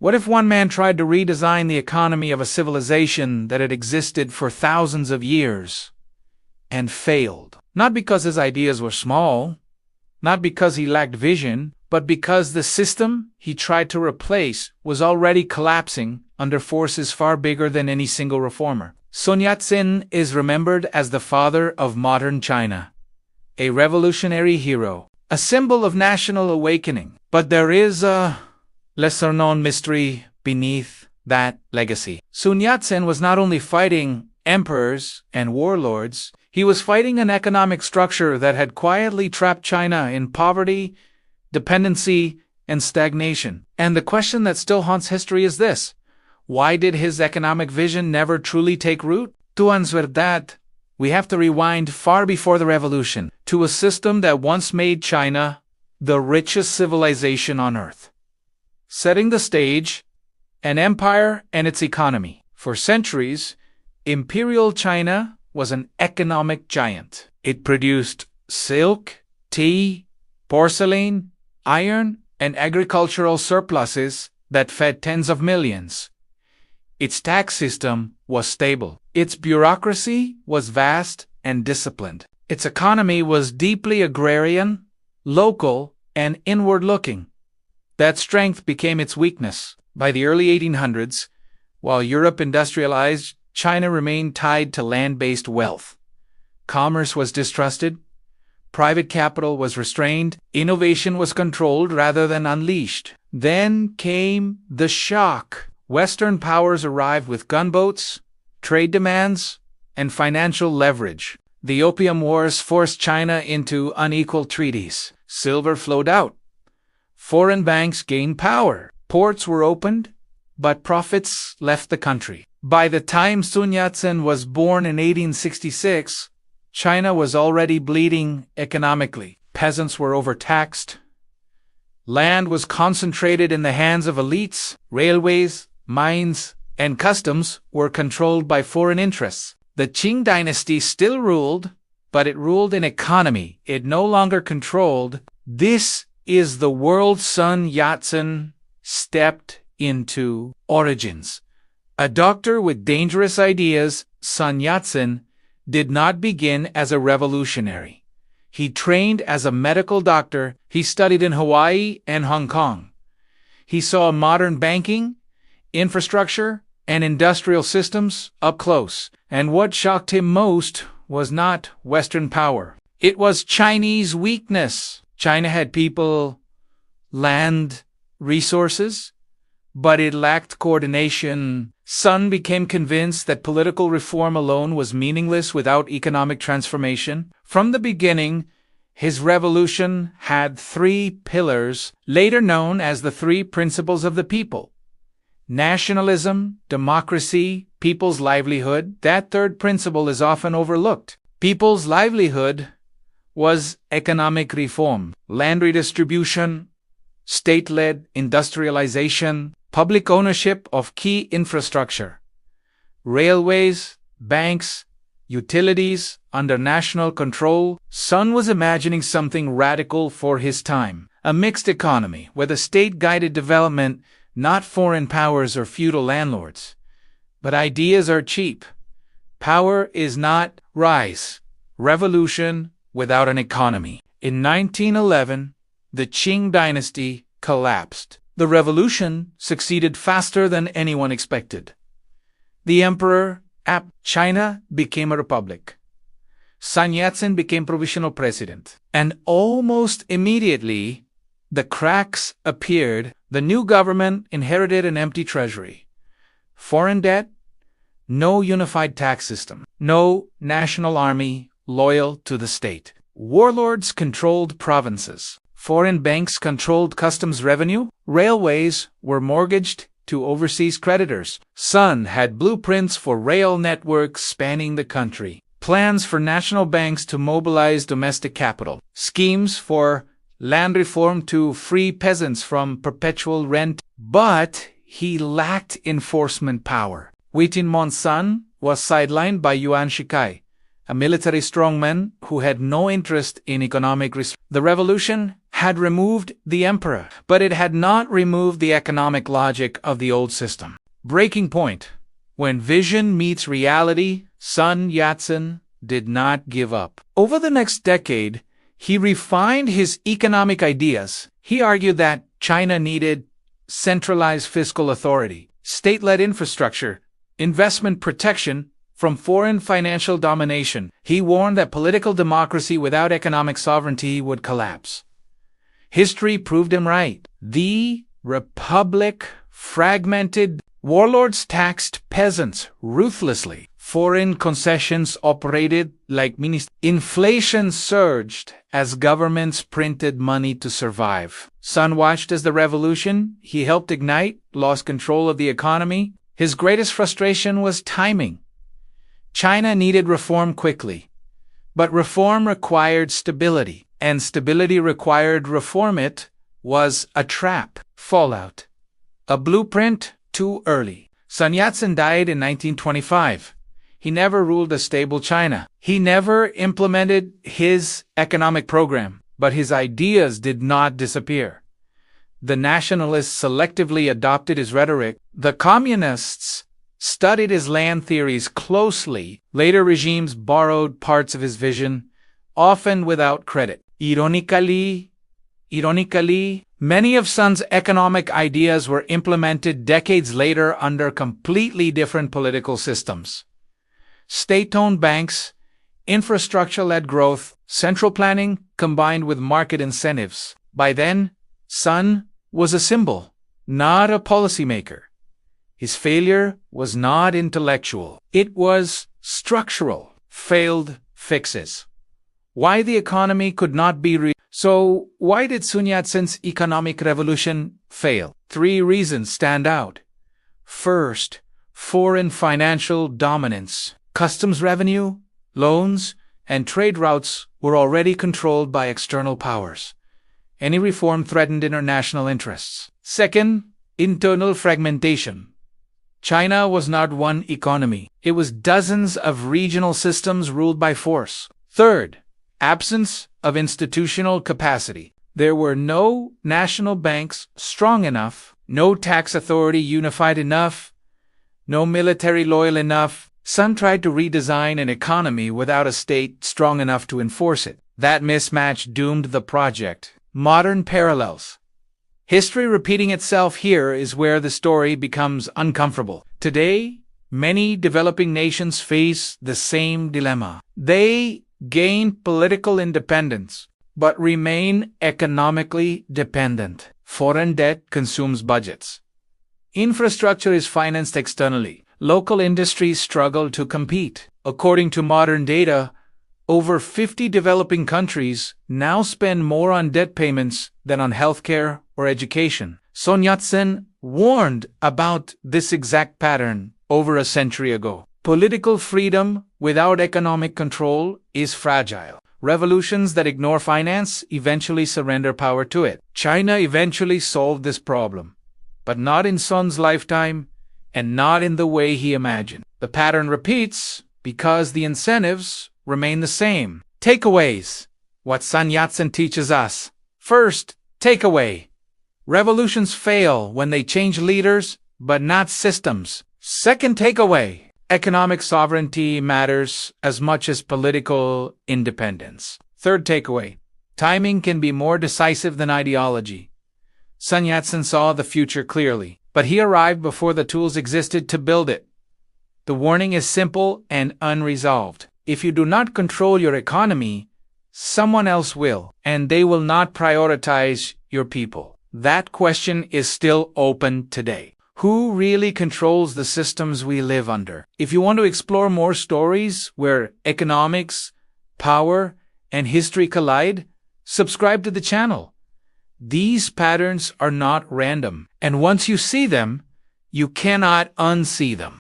What if one man tried to redesign the economy of a civilization that had existed for thousands of years and failed? Not because his ideas were small, not because he lacked vision, but because the system he tried to replace was already collapsing under forces far bigger than any single reformer. Sun Yat-sen is remembered as the father of modern China, a revolutionary hero, a symbol of national awakening. But there is a lesser-known mystery beneath that legacy. Sun Yat-sen was not only fighting emperors and warlords, he was fighting an economic structure that had quietly trapped China in poverty, dependency, and stagnation. And the question that still haunts history is this: why did his economic vision never truly take root? To answer that, we have to rewind far before the revolution, to a system that once made China the richest civilization on earth. Setting the stage, an empire and its economy. For centuries, Imperial China was an economic giant. It produced silk, tea, porcelain, iron, and agricultural surpluses that fed tens of millions. Its tax system was stable. Its bureaucracy was vast and disciplined. Its economy was deeply agrarian, local, and inward-looking. That strength became its weakness. By the early 1800s, while Europe industrialized, China remained tied to land-based wealth. Commerce was distrusted, private capital was restrained, innovation was controlled rather than unleashed. Then came the shock. Western powers arrived with gunboats, trade demands, and financial leverage. The Opium Wars forced China into unequal treaties. Silver flowed out. Foreign banks gained power. Ports were opened, but profits left the country. By the time Sun Yat-sen was born in 1866, China was already bleeding economically. Peasants were overtaxed. Land was concentrated in the hands of elites. Railways, mines, and customs were controlled by foreign interests. The Qing dynasty still ruled, but it ruled in economy. It no longer controlled. This is the world Sun Yat-sen stepped into. Origins. A doctor with dangerous ideas, Sun Yat-sen did not begin as a revolutionary. He trained as a medical doctor. He studied in Hawaii and Hong Kong. He saw modern banking, infrastructure, and industrial systems up close. And what shocked him most was not Western power. It was Chinese weakness. China had people, land, resources, but it lacked coordination. Sun became convinced that political reform alone was meaningless without economic transformation. From the beginning, his revolution had three pillars, later known as the three principles of the people: nationalism, democracy, people's livelihood. That third principle is often overlooked. People's livelihood was economic reform, land redistribution, state-led industrialization, public ownership of key infrastructure, railways, banks, utilities under national control. Sun was imagining something radical for his time, a mixed economy where the state guided development, not foreign powers or feudal landlords. But ideas are cheap. Power is not rise. Revolution without an economy. In 1911, the Qing dynasty collapsed. The revolution succeeded faster than anyone expected. The emperor, China became a republic. Sun Yat-sen became provisional president. And almost immediately, the cracks appeared. The new government inherited an empty treasury, foreign debt, no unified tax system, no national army loyal to the state. Warlords controlled provinces. Foreign banks controlled customs revenue. Railways were mortgaged to overseas creditors. Sun had blueprints for rail networks spanning the country, plans for national banks to mobilize domestic capital, schemes for land reform to free peasants from perpetual rent. But he lacked enforcement power. Wei Sun was sidelined by Yuan Shikai, a military strongman who had no interest in economic restructuring. The revolution had removed the emperor, but it had not removed the economic logic of the old system. Breaking point. When vision meets reality, Sun Yat-sen did not give up. Over the next decade, he refined his economic ideas. He argued that China needed centralized fiscal authority, state-led infrastructure, investment protection from foreign financial domination. He warned that political democracy without economic sovereignty would collapse. History proved him right. The republic fragmented. Warlords taxed peasants ruthlessly. Foreign concessions operated like ministries. Inflation surged as governments printed money to survive. Sun watched as the revolution he helped ignite lost control of the economy. His greatest frustration was timing. China needed reform quickly, but reform required stability, and stability required reform. It was a trap. Fallout. A blueprint too early. Sun Yat-sen died in 1925. He never ruled a stable China. He never implemented his economic program, but his ideas did not disappear. The nationalists selectively adopted his rhetoric. The communists studied his land theories closely. Later regimes borrowed parts of his vision, often without credit. Ironically, many of Sun's economic ideas were implemented decades later under completely different political systems. State-owned banks, infrastructure-led growth, central planning combined with market incentives. By then, Sun was a symbol, not a policymaker. His failure was not intellectual. It was structural. Failed fixes. Why the economy could not be So, why did Sun Yat-sen's economic revolution fail? 3 reasons stand out. First, foreign financial dominance. Customs revenue, loans, and trade routes were already controlled by external powers. Any reform threatened international interests. Second, internal fragmentation. China was not one economy. It was dozens of regional systems ruled by force. Third, absence of institutional capacity. There were no national banks strong enough, no tax authority unified enough, no military loyal enough. Sun tried to redesign an economy without a state strong enough to enforce it. That mismatch doomed the project. Modern parallels. History repeating itself. Here is where the story becomes uncomfortable. Today, many developing nations face the same dilemma. They gain political independence, but remain economically dependent. Foreign debt consumes budgets. Infrastructure is financed externally. Local industries struggle to compete. According to modern data, over 50 developing countries now spend more on debt payments than on healthcare or education. Sun Yat-sen warned about this exact pattern over a century ago. Political freedom without economic control is fragile. Revolutions that ignore finance eventually surrender power to it. China eventually solved this problem, but not in Sun's lifetime and not in the way he imagined. The pattern repeats because the incentives remain the same. Takeaways. What Sun Yat-sen teaches us. First, takeaway. Revolutions fail when they change leaders, but not systems. Second takeaway. Economic sovereignty matters as much as political independence. Third takeaway. Timing can be more decisive than ideology. Sun Yat-sen saw the future clearly, but he arrived before the tools existed to build it. The warning is simple and unresolved. If you do not control your economy, someone else will, and they will not prioritize your people. That question is still open today. Who really controls the systems we live under? If you want to explore more stories where economics, power, and history collide, subscribe to the channel. These patterns are not random, and once you see them, you cannot unsee them.